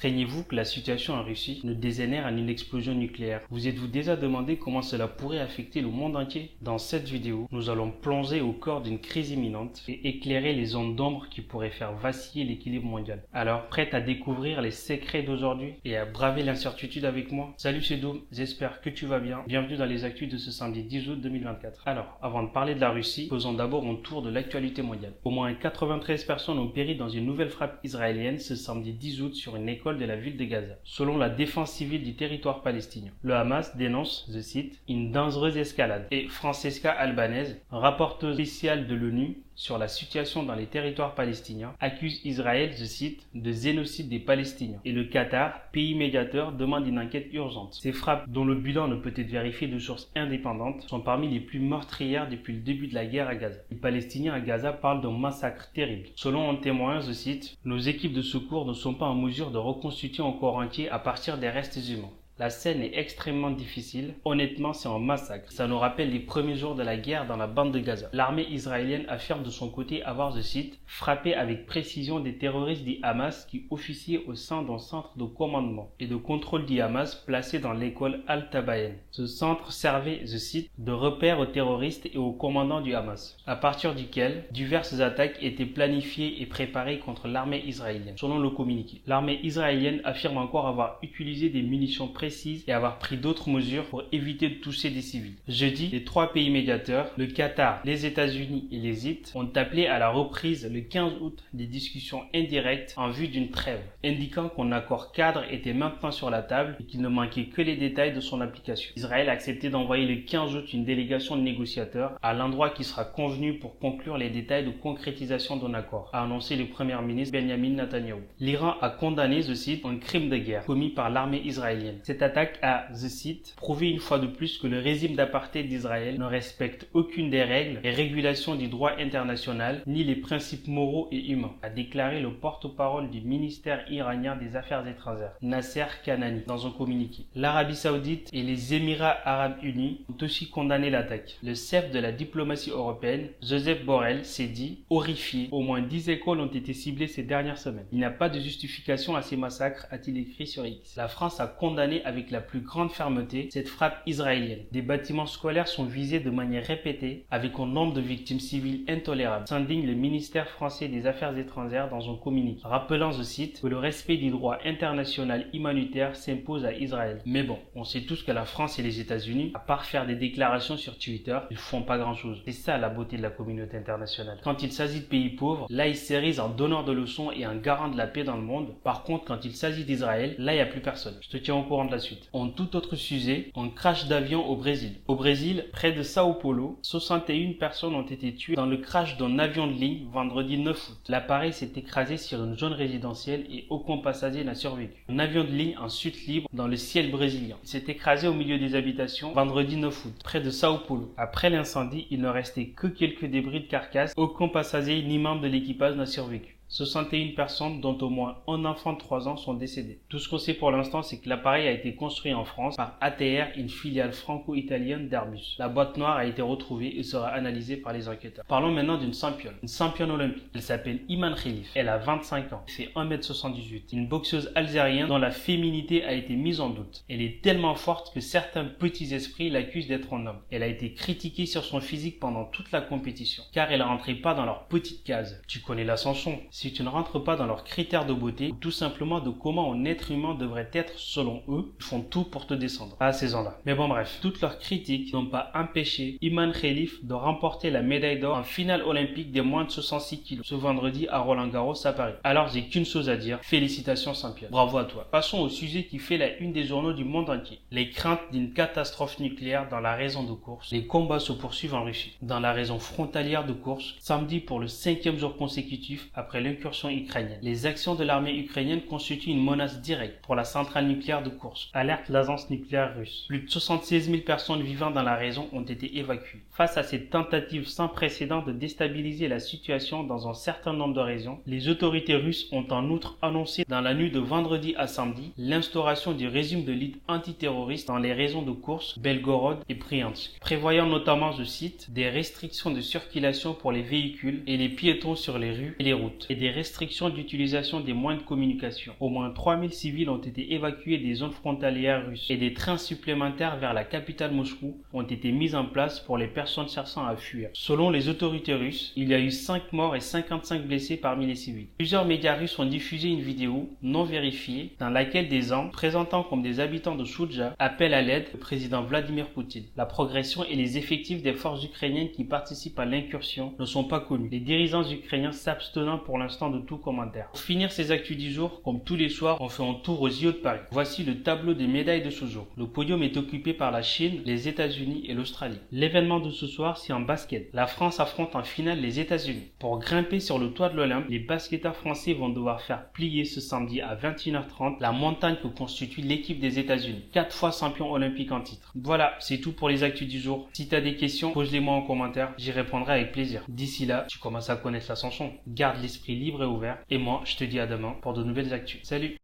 Craignez-vous que la situation en Russie ne dégénère en une explosion nucléaire? Vous êtes-vous déjà demandé comment cela pourrait affecter le monde entier? Dans cette vidéo, nous allons plonger au cœur d'une crise imminente et éclairer les zones d'ombre qui pourraient faire vaciller l'équilibre mondial. Alors, prête à découvrir les secrets d'aujourd'hui et à braver l'incertitude avec moi? Salut, c'est Doom, j'espère que tu vas bien. Bienvenue dans les actus de ce samedi 10 août 2024. Alors, avant de parler de la Russie, faisons d'abord un tour de l'actualité mondiale. Au moins 93 personnes ont péri dans une nouvelle frappe israélienne ce samedi 10 août sur une école de la ville de Gaza, selon la défense civile du territoire palestinien. Le Hamas dénonce, je cite, une dangereuse escalade. Et Francesca Albanese, rapporteuse spéciale de l'ONU sur la situation dans les territoires palestiniens, accuse Israël, je cite, de génocide des Palestiniens. Et le Qatar, pays médiateur, demande une enquête urgente. Ces frappes, dont le bilan ne peut être vérifié de sources indépendantes, sont parmi les plus meurtrières depuis le début de la guerre à Gaza. Les Palestiniens à Gaza parlent d'un massacre terrible. Selon un témoin, je cite, nos équipes de secours ne sont pas en mesure de reconstituer un corps entier à partir des restes humains. La scène est extrêmement difficile. Honnêtement, c'est un massacre. Ça nous rappelle les premiers jours de la guerre dans la bande de Gaza. L'armée israélienne affirme de son côté avoir, je cite, frappé avec précision des terroristes du Hamas qui officiaient au sein d'un centre de commandement et de contrôle du Hamas placé dans l'école Al-Tabayen. Ce centre servait, je cite, de repère aux terroristes et aux commandants du Hamas, à partir duquel diverses attaques étaient planifiées et préparées contre l'armée israélienne. Selon le communiqué, l'armée israélienne affirme encore avoir utilisé des munitions précises et avoir pris d'autres mesures pour éviter de toucher des civils. Jeudi, les trois pays médiateurs, le Qatar, les États-Unis et l'Égypte, ont appelé à la reprise le 15 août des discussions indirectes en vue d'une trêve, indiquant qu'un accord cadre était maintenant sur la table et qu'il ne manquait que les détails de son application. Israël a accepté d'envoyer le 15 août une délégation de négociateurs à l'endroit qui sera convenu pour conclure les détails de concrétisation d'un accord, a annoncé le Premier ministre Benjamin Netanyahu. L'Iran a condamné, je cite, un crime de guerre commis par l'armée israélienne. Cette attaque a, je cite, prouvé une fois de plus que le régime d'apartheid d'Israël ne respecte aucune des règles et régulations du droit international ni les principes moraux et humains, a déclaré le porte-parole du ministère iranien des Affaires étrangères, Nasser Kanani, dans un communiqué. L'Arabie Saoudite et les Émirats Arabes Unis ont aussi condamné l'attaque. Le chef de la diplomatie européenne, Joseph Borrell, s'est dit horrifié. Au moins 10 écoles ont été ciblées ces dernières semaines. Il n'y a pas de justification à ces massacres, a-t-il écrit sur X. La France a condamné avec la plus grande fermeté cette frappe israélienne. Des bâtiments scolaires sont visés de manière répétée avec un nombre de victimes civiles intolérable, s'indigne le ministère français des Affaires étrangères dans un communiqué, rappelant, je cite, que le respect du droit international humanitaire s'impose à Israël. Mais bon, on sait tous que la France et les États-Unis, à part faire des déclarations sur Twitter, ils font pas grand-chose. C'est ça la beauté de la communauté internationale. Quand il s'agit de pays pauvres, là ils s'érisent en donneur de leçons et en garant de la paix dans le monde. Par contre, quand il s'agit d'Israël, là il n'y a plus personne. Je te tiens au courant de la suite. En tout autre sujet, un crash d'avion au Brésil. Au Brésil, près de Sao Paulo, 61 personnes ont été tuées dans le crash d'un avion de ligne vendredi 9 août. L'appareil s'est écrasé sur une zone résidentielle et aucun passager n'a survécu. Un avion de ligne en chute libre dans le ciel brésilien s'est écrasé au milieu des habitations vendredi 9 août, près de Sao Paulo. Après l'incendie, il ne restait que quelques débris de carcasse. Aucun passager ni membre de l'équipage n'a survécu. 61 personnes, dont au moins un enfant de 3 ans, sont décédées. Tout ce qu'on sait pour l'instant, c'est que l'appareil a été construit en France par ATR, une filiale franco-italienne d'Airbus. La boîte noire a été retrouvée et sera analysée par les enquêteurs. Parlons maintenant d'une championne olympique. Elle s'appelle Iman Khelif. Elle a 25 ans, fait 1m78. Une boxeuse algérienne dont la féminité a été mise en doute. Elle est tellement forte que certains petits esprits l'accusent d'être un homme. Elle a été critiquée sur son physique pendant toute la compétition, car elle ne rentrait pas dans leur petite case. Tu connais la chanson. Si tu ne rentres pas dans leurs critères de beauté, ou tout simplement de comment un être humain devrait être selon eux, ils font tout pour te descendre. À ces gens-là. Mais bon bref, toutes leurs critiques n'ont pas empêché Iman Khelif de remporter la médaille d'or en finale olympique des moins de 66 kg ce vendredi à Roland-Garros à Paris. Alors j'ai qu'une chose à dire, félicitations championne. Bravo à toi. Passons au sujet qui fait la une des journaux du monde entier. Les craintes d'une catastrophe nucléaire dans la raison de course. Les combats se poursuivent en Russie. Dans la raison frontalière de course, samedi pour le 5e jour consécutif après l'incursion ukrainienne. Les actions de l'armée ukrainienne constituent une menace directe pour la centrale nucléaire de Koursk, alerte l'agence nucléaire russe. Plus de 76 000 personnes vivant dans la région ont été évacuées. Face à cette tentative sans précédent de déstabiliser la situation dans un certain nombre de régions, les autorités russes ont en outre annoncé dans la nuit de vendredi à samedi l'instauration du régime de lutte antiterroriste dans les régions de Koursk, Belgorod et Bryansk, prévoyant notamment, je cite, des restrictions de circulation pour les véhicules et les piétons sur les rues et les routes, et des restrictions d'utilisation des moyens de communication. Au moins 3000 civils ont été évacués des zones frontalières russes et des trains supplémentaires vers la capitale Moscou ont été mis en place pour les personnes cherchant à fuir. Selon les autorités russes, il y a eu 5 morts et 55 blessés parmi les civils. Plusieurs médias russes ont diffusé une vidéo non vérifiée dans laquelle des hommes présentant comme des habitants de Soudja appellent à l'aide le président Vladimir Poutine. La progression et les effectifs des forces ukrainiennes qui participent à l'incursion ne sont pas connus, les dirigeants ukrainiens s'abstenant pour l'instant de tout commentaire. Pour finir ces actus du jour, comme tous les soirs, on fait un tour aux JO de Paris. Voici le tableau des médailles de ce jour. Le podium est occupé par la Chine, les États-Unis et l'Australie. L'événement de ce soir, c'est en basket. La France affronte en finale les États-Unis. Pour grimper sur le toit de l'Olympe, les basketteurs français vont devoir faire plier ce samedi à 21h30 la montagne que constitue l'équipe des États-Unis. 4 fois champion olympique en titre. Voilà, c'est tout pour les actus du jour. Si tu as des questions, pose-les-moi en commentaire, j'y répondrai avec plaisir. D'ici là, tu commences à connaître la chanson. Garde l'esprit libre et ouvert. Et moi, je te dis à demain pour de nouvelles actus. Salut!